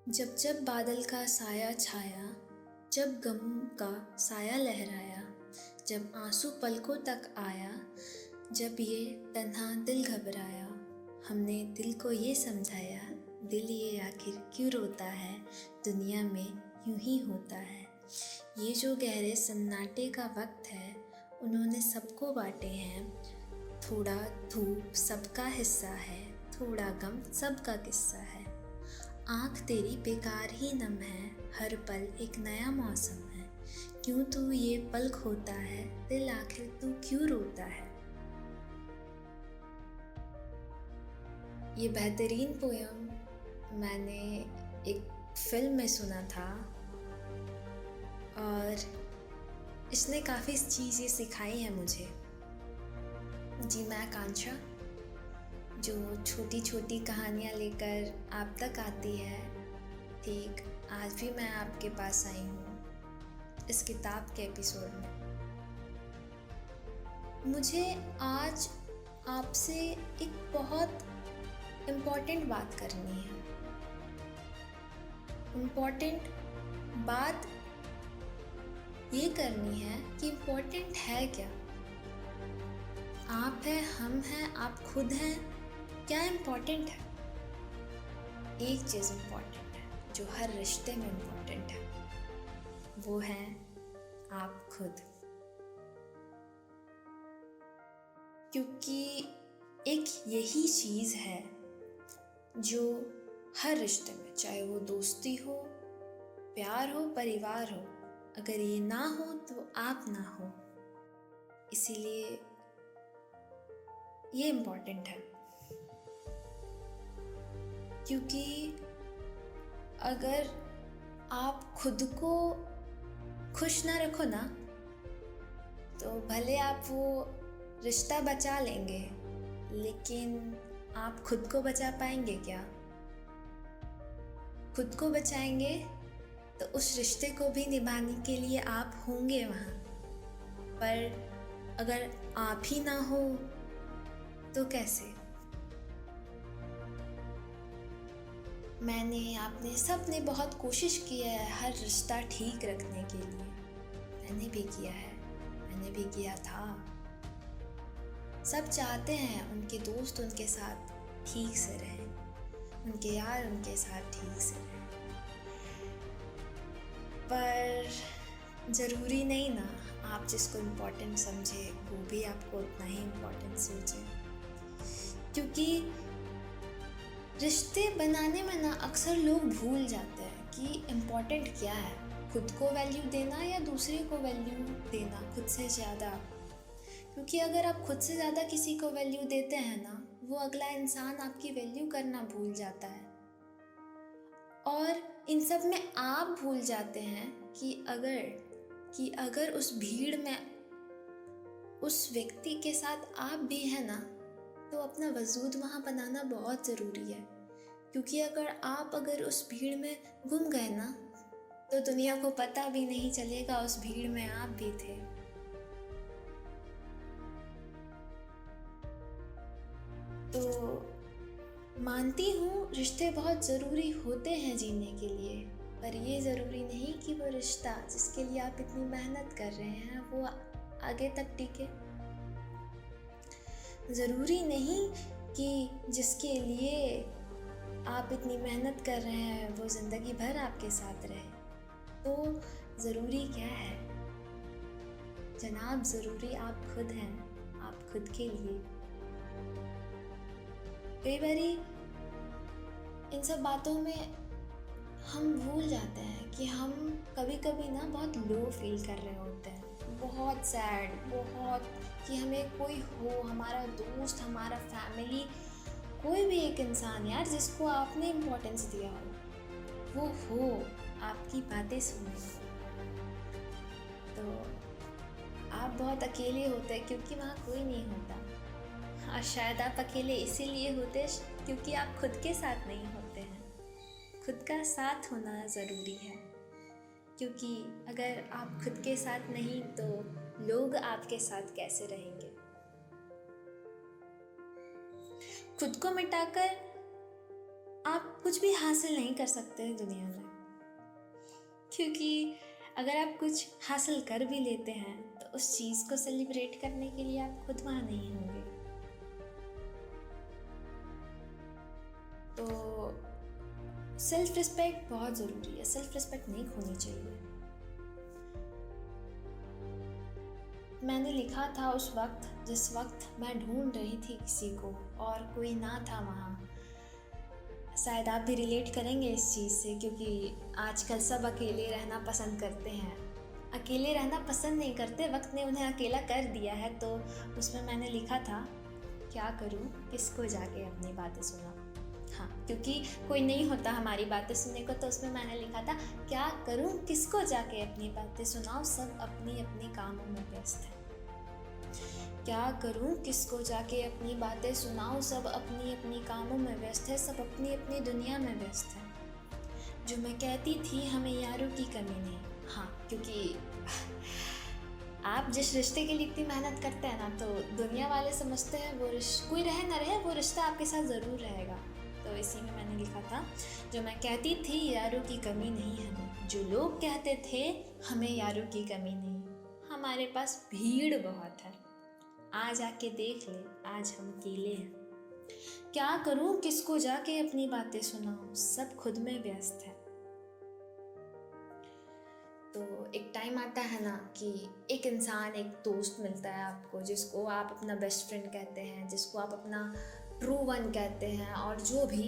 जब जब बादल का साया छाया, जब गम का साया लहराया, जब आंसू पलकों तक आया, जब ये तन्हा दिल घबराया, हमने दिल को ये समझाया, दिल ये आखिर क्यों रोता है, दुनिया में यूं ही होता है। ये जो गहरे सन्नाटे का वक्त है, उन्होंने सबको बांटे हैं। थोड़ा धूप सबका हिस्सा है, थोड़ा गम सबका किस्सा है। आँख तेरी बेकार ही नम है, हर पल एक नया मौसम है। क्यों तू ये पल खोता है, दिल आखिर तू क्यों रोता है। ये बेहतरीन पोयम मैंने एक फिल्म में सुना था और इसने काफ़ी चीज़ें सिखाई हैं मुझे। जी, मैं आकांक्षा, जो छोटी छोटी कहानियाँ लेकर आप तक आती है, ठीक आज भी मैं आपके पास आई हूँ इस किताब के एपिसोड में। मुझे आज आपसे एक बहुत इम्पॉर्टेंट बात करनी है। इम्पॉर्टेंट बात ये करनी है कि इम्पॉर्टेंट है क्या। आप हैं, हम हैं, आप खुद हैं, क्या इम्पॉर्टेंट है। एक चीज़ इम्पॉर्टेंट है जो हर रिश्ते में इम्पॉर्टेंट है, वो है आप खुद। क्योंकि एक यही चीज़ है जो हर रिश्ते में, चाहे वो दोस्ती हो, प्यार हो, परिवार हो, अगर ये ना हो तो आप ना हो। इसीलिए ये इम्पॉर्टेंट है। क्योंकि अगर आप खुद को खुश ना रखो ना, तो भले आप वो रिश्ता बचा लेंगे, लेकिन आप खुद को बचा पाएंगे क्या। खुद को बचाएंगे तो उस रिश्ते को भी निभाने के लिए आप होंगे वहाँ, पर अगर आप ही ना हो तो कैसे। आपने सबने बहुत कोशिश की है हर रिश्ता ठीक रखने के लिए। मैंने भी किया है, मैंने भी किया था। सब चाहते हैं उनके दोस्त उनके साथ ठीक से रहें, उनके यार उनके साथ ठीक से रहें, पर ज़रूरी नहीं ना। आप जिसको इम्पोर्टेंट समझे वो भी आपको उतना ही इम्पोर्टेंट सोचे। क्योंकि रिश्ते बनाने में ना अक्सर लोग भूल जाते हैं कि इम्पोर्टेंट क्या है, खुद को वैल्यू देना या दूसरे को वैल्यू देना खुद से ज़्यादा। क्योंकि अगर आप खुद से ज़्यादा किसी को वैल्यू देते हैं ना, वो अगला इंसान आपकी वैल्यू करना भूल जाता है। और इन सब में आप भूल जाते हैं कि अगर उस भीड़ में उस व्यक्ति के साथ आप भी हैं ना, तो अपना वजूद वहाँ बनाना बहुत ज़रूरी है। क्योंकि अगर उस भीड़ में गुम गए ना, तो दुनिया को पता भी नहीं चलेगा उस भीड़ में आप भी थे। तो मानती हूँ रिश्ते बहुत ज़रूरी होते हैं जीने के लिए, पर ये ज़रूरी नहीं कि वो रिश्ता जिसके लिए आप इतनी मेहनत कर रहे हैं वो आगे तक टिके। ज़रूरी नहीं कि जिसके लिए आप इतनी मेहनत कर रहे हैं वो ज़िंदगी भर आपके साथ रहे। तो ज़रूरी क्या है जनाब, ज़रूरी आप खुद हैं, आप खुद के लिए। कई बारी इन सब बातों में हम भूल जाते हैं कि हम कभी कभी ना बहुत लो फील कर रहे होते हैं, बहुत सैड, बहुत कि हमें कोई हो, हमारा दोस्त, हमारा फैमिली, कोई भी एक इंसान यार जिसको आपने इम्पोर्टेंस दिया हो, वो हो आपकी बातें सुनने को, तो आप बहुत अकेले होते हैं क्योंकि वहाँ कोई नहीं होता। और शायद आप अकेले इसीलिए होते क्योंकि आप खुद के साथ नहीं होते हैं। खुद का साथ होना ज़रूरी है, क्योंकि अगर आप खुद के साथ नहीं तो लोग आपके साथ कैसे रहेंगे। खुद को मिटाकर आप कुछ भी हासिल नहीं कर सकते हैं दुनिया में, क्योंकि अगर आप कुछ हासिल कर भी लेते हैं तो उस चीज़ को सेलिब्रेट करने के लिए आप खुद वहाँ नहीं होंगे। तो सेल्फ रिस्पेक्ट बहुत ज़रूरी है, सेल्फ रिस्पेक्ट नहीं खोनी चाहिए। मैंने लिखा था उस वक्त जिस वक्त मैं ढूंढ रही थी किसी को और कोई ना था वहाँ। शायद आप भी रिलेट करेंगे इस चीज़ से, क्योंकि आजकल सब अकेले रहना पसंद करते हैं। अकेले रहना पसंद नहीं करते, वक्त ने उन्हें अकेला कर दिया है। तो उसमें मैंने लिखा था, क्या करूँ किसको जाके अपनी बातें सुना। हाँ, क्योंकि कोई नहीं होता हमारी बातें सुनने को, तो उसमें मैंने लिखा था, क्या करूँ किसको जाके अपनी बातें सुनाऊँ, सब अपनी अपनी कामों में व्यस्त है। क्या करूँ किसको जाके अपनी बातें सुनाऊँ, सब अपनी अपनी कामों में व्यस्त है, सब अपनी अपनी दुनिया में व्यस्त है। जो मैं कहती थी हमें यारों की कमी नहीं। हाँ, क्योंकि आप जिस रिश्ते के लिए इतनी मेहनत करते हैं ना, तो दुनिया वाले समझते हैं वो कोई रहे ना रहे वो रिश्ता आपके साथ ज़रूर रहेगा। तो इसी में मैंने लिखा था, जो मैं कहती थी यारों की कमी नहीं हमें, जो लोग कहते थे हमें यारों की कमी नहीं, हमारे पास भीड़ बहुत है, आज आके देख ले आज हम अकेले हैं। क्या करूं किसको जाके अपनी बातें सुनाऊं, सब खुद में व्यस्त है। तो एक टाइम आता है ना कि एक इंसान, एक दोस्त मिलता है आपको, जिसको आप अपना बेस्ट फ्रेंड कहते हैं, जिसको आप अपना ट्रू वन कहते हैं और जो भी,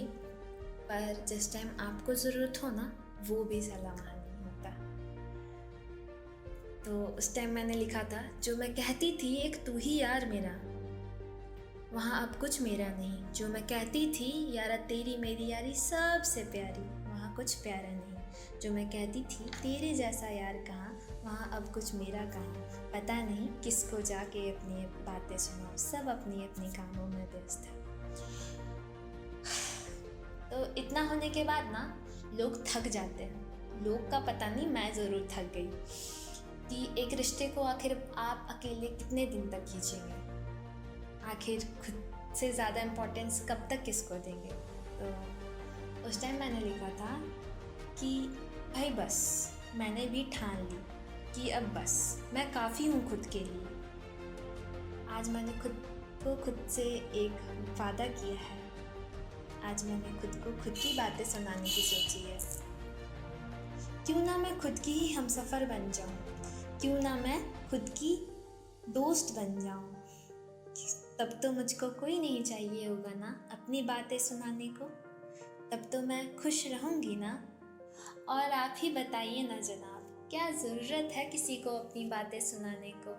पर जिस टाइम आपको ज़रूरत हो ना वो भी सलाह नहीं होता। तो उस टाइम मैंने लिखा था, जो मैं कहती थी एक तू ही यार मेरा, वहाँ अब कुछ मेरा नहीं। जो मैं कहती थी यारा तेरी मेरी यारी सबसे प्यारी, वहाँ कुछ प्यारा नहीं। जो मैं कहती थी तेरे जैसा यार कहाँ, वहाँ अब कुछ मेरा कहाँ, पता नहीं किसको जाके अपनी बातें सुनाऊं, सब अपनी अपनी कामों में व्यस्त है। तो इतना होने के बाद ना लोग थक जाते हैं। लोग का पता नहीं, मैं ज़रूर थक गई कि एक रिश्ते को आखिर आप अकेले कितने दिन तक खींचेंगे, आखिर खुद से ज़्यादा इम्पोर्टेंस कब तक किसको देंगे। तो उस टाइम मैंने लिखा था कि भाई बस, मैंने भी ठान ली कि अब बस मैं काफ़ी हूँ खुद के लिए। आज मैंने खुद से एक वादा किया है, आज मैंने खुद को खुद की बातें सुनाने की सोची है। क्यों ना मैं खुद की ही हमसफ़र बन जाऊँ, क्यों ना मैं खुद की दोस्त बन जाऊँ, तब तो मुझको कोई नहीं चाहिए होगा ना अपनी बातें सुनाने को, तब तो मैं खुश रहूँगी ना। और आप ही बताइए ना जनाब, क्या ज़रूरत है किसी को अपनी बातें सुनाने को,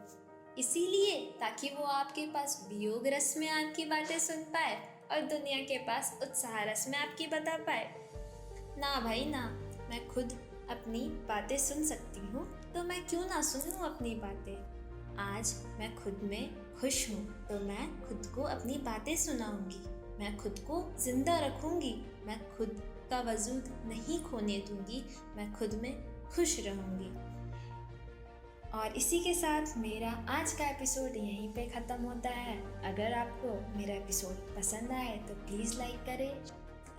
इसीलिए ताकि वो आपके पास वियोग रस में आपकी बातें सुन पाए और दुनिया के पास उत्साह रस में आपकी बता पाए। ना भाई ना, मैं खुद अपनी बातें सुन सकती हूँ, तो मैं क्यों ना सुनूँ अपनी बातें। आज मैं खुद में खुश हूँ, तो मैं खुद को अपनी बातें सुनाऊंगी, मैं खुद को ज़िंदा रखूँगी, मैं खुद का वजूद नहीं खोने दूंगी, मैं खुद में खुश रहूँगी। और इसी के साथ मेरा आज का एपिसोड यहीं पे ख़त्म होता है। अगर आपको मेरा एपिसोड पसंद आए तो प्लीज़ लाइक करें,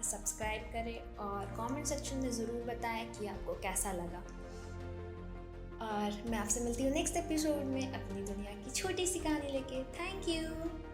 सब्सक्राइब करें और कमेंट सेक्शन में ज़रूर बताएं कि आपको कैसा लगा। और मैं आपसे मिलती हूँ नेक्स्ट एपिसोड में अपनी दुनिया की छोटी सी कहानी लेके। Thank you.